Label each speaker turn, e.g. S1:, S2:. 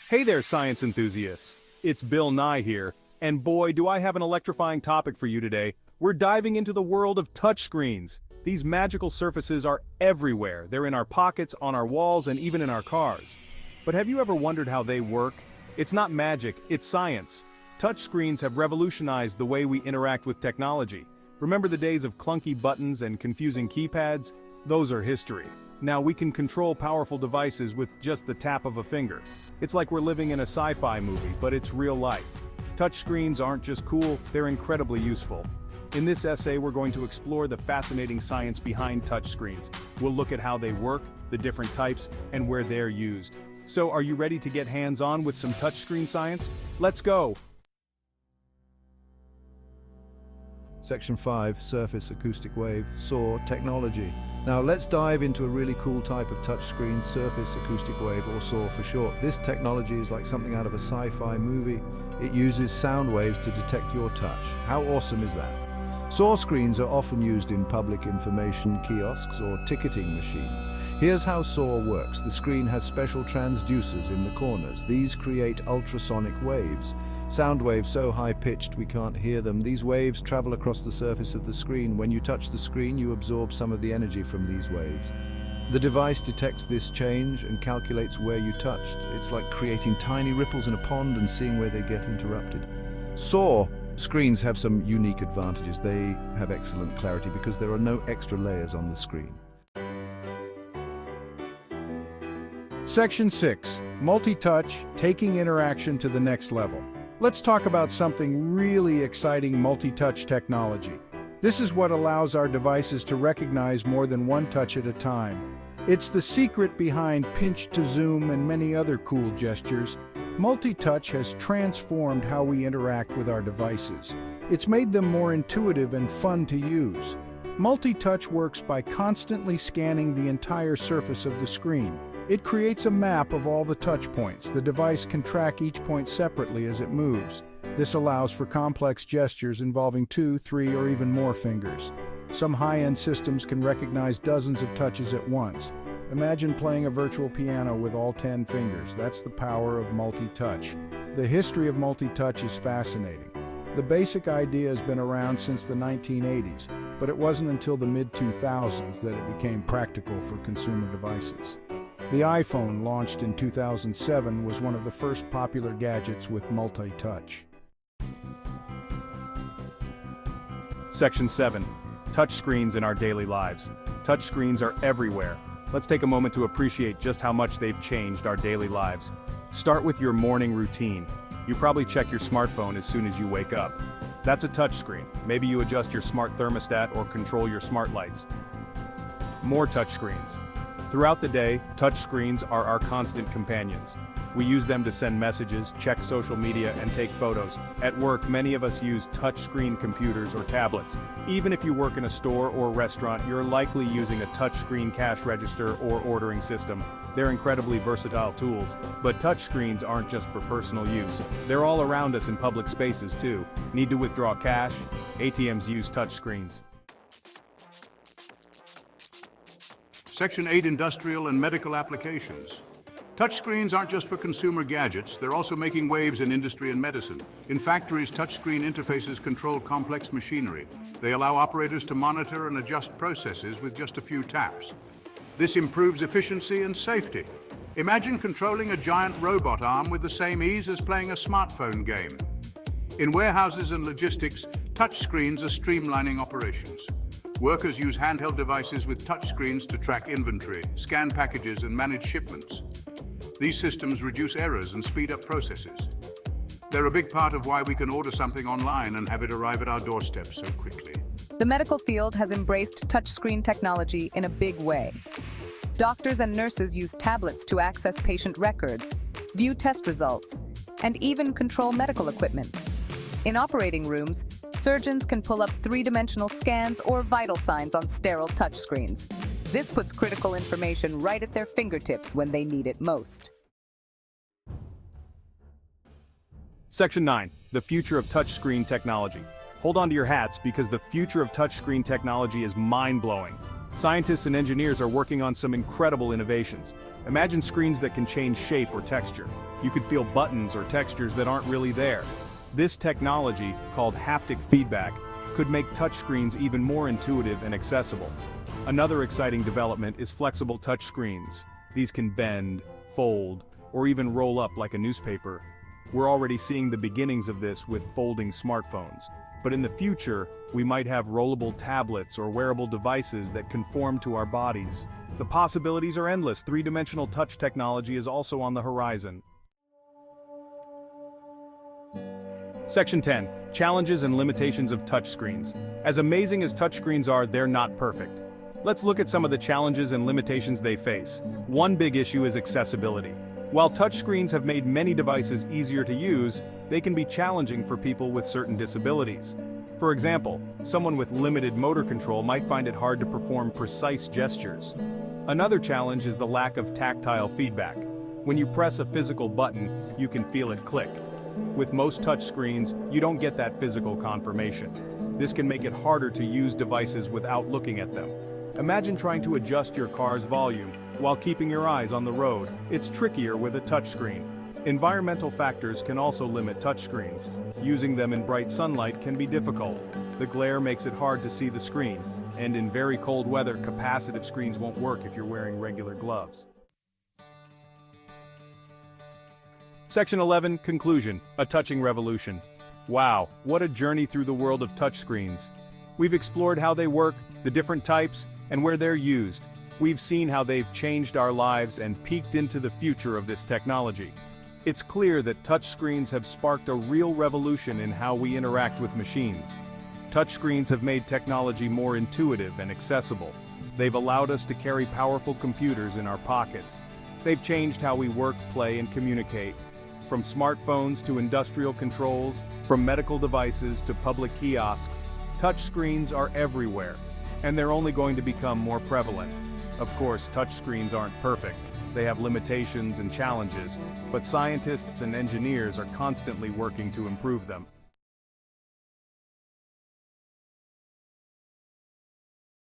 S1: Hey there, science enthusiasts. It's Bill Nye here, and boy, do I have an electrifying topic for you today. We're diving into the world of touchscreens. These magical surfaces are everywhere. They're in our pockets, on our walls, and even in our cars. But have you ever wondered how they work? It's not magic, it's science. Touchscreens have revolutionized the way we interact with technology. Remember the days of clunky buttons and confusing keypads? Those are history. Now we can control powerful devices with just the tap of a finger. It's like we're living in a sci-fi movie, but it's real life. Touchscreens aren't just cool, they're incredibly useful. In this essay, we're going to explore the fascinating science behind touchscreens. We'll look at how they work, the different types, and where they're used. So, are you ready to get hands-on with some touchscreen science? Let's go!
S2: Section 5, Surface Acoustic Wave, SAW technology. Now let's dive into a really cool type of touchscreen, Surface Acoustic Wave, or SAW for short. This technology is like something out of a sci-fi movie. It uses sound waves to detect your touch. How awesome is that? SAW screens are often used in public information kiosks or ticketing machines. Here's how SAW works. The screen has special transducers in the corners. These create ultrasonic waves. Sound waves so high-pitched we can't hear them. These waves travel across the surface of the screen. When you touch the screen, you absorb some of the energy from these waves. The device detects this change and calculates where you touched. It's like creating tiny ripples in a pond and seeing where they get interrupted. SAW screens have some unique advantages. They have excellent clarity because there are no extra layers on the screen.
S1: Section 6, Multi-touch, taking interaction to the next level. Let's talk about something really exciting: multi-touch technology. This is what allows our devices to recognize more than one touch at a time. It's the secret behind pinch to zoom and many other cool gestures. Multi-touch has transformed how we interact with our devices. It's made them more intuitive and fun to use. Multi-touch works by constantly scanning the entire surface of the screen. It creates a map of all the touch points. The device can track each point separately as it moves. This allows for complex gestures involving 2, 3, or even more fingers. Some high-end systems can recognize dozens of touches at once. Imagine playing a virtual piano with all 10 fingers. That's the power of multi-touch. The history of multi-touch is fascinating. The basic idea has been around since the 1980s, but it wasn't until the mid-2000s that it became practical for consumer devices. The iPhone, launched in 2007, was one of the first popular gadgets with multi-touch. Section 7. Touchscreens in our daily lives. Touchscreens are everywhere. Let's take a moment to appreciate just how much they've changed our daily lives. Start with your morning routine. You probably check your smartphone as soon as you wake up. That's a touchscreen. Maybe you adjust your smart thermostat or control your smart lights. More touchscreens. Throughout the day, touchscreens are our constant companions. We use them to send messages, check social media, and take photos. At work, many of us use touchscreen computers or tablets. Even if you work in a store or restaurant, you're likely using a touchscreen cash register or ordering system. They're incredibly versatile tools. But touchscreens aren't just for personal use. They're all around us in public spaces too. Need to withdraw cash? ATMs use touchscreens.
S3: Section 8, Industrial and Medical Applications. Touchscreens aren't just for consumer gadgets, they're also making waves in industry and medicine. In factories, touchscreen interfaces control complex machinery. They allow operators to monitor and adjust processes with just a few taps. This improves efficiency and safety. Imagine controlling a giant robot arm with the same ease as playing a smartphone game. In warehouses and logistics, touchscreens are streamlining operations. Workers use handheld devices with touchscreens to track inventory, scan packages, and manage shipments. These systems reduce errors and speed up processes. They're a big part of why we can order something online and have it arrive at our doorstep so quickly.
S4: The medical field has embraced touchscreen technology in a big way. Doctors and nurses use tablets to access patient records, view test results, and even control medical equipment. In operating rooms, surgeons can pull up three-dimensional scans or vital signs on sterile touchscreens. This puts critical information right at their fingertips when they need it most.
S1: Section 9. The future of touchscreen technology. Hold on to your hats because the future of touchscreen technology is mind-blowing. Scientists and engineers are working on some incredible innovations. Imagine screens that can change shape or texture. You could feel buttons or textures that aren't really there. This technology, called haptic feedback, could make touchscreens even more intuitive and accessible. Another exciting development is flexible touchscreens. These can bend, fold, or even roll up like a newspaper. We're already seeing the beginnings of this with folding smartphones. But in the future, we might have rollable tablets or wearable devices that conform to our bodies. The possibilities are endless. Three-dimensional touch technology is also on the horizon. Section 10. Challenges and limitations of touchscreens. As amazing as touchscreens are, they're not perfect. Let's look at some of the challenges and limitations they face. One big issue is accessibility. While touchscreens have made many devices easier to use, they can be challenging for people with certain disabilities. For example, someone with limited motor control might find it hard to perform precise gestures. Another challenge is the lack of tactile feedback. When you press a physical button, you can feel it click. With most touchscreens, you don't get that physical confirmation. This can make it harder to use devices without looking at them. Imagine trying to adjust your car's volume while keeping your eyes on the road. It's trickier with a touchscreen. Environmental factors can also limit touchscreens. Using them in bright sunlight can be difficult. The glare makes it hard to see the screen, and in very cold weather, capacitive screens won't work if you're wearing regular gloves. Section 11, Conclusion, a touching revolution. Wow, what a journey through the world of touchscreens. We've explored how they work, the different types, and where they're used. We've seen how they've changed our lives and peeked into the future of this technology. It's clear that touchscreens have sparked a real revolution in how we interact with machines. Touchscreens have made technology more intuitive and accessible. They've allowed us to carry powerful computers in our pockets. They've changed how we work, play, and communicate. From smartphones to industrial controls, from medical devices to public kiosks, touchscreens are everywhere, and they're only going to become more prevalent. Of course, touchscreens aren't perfect. They have limitations and challenges, but scientists and engineers are constantly working to improve them.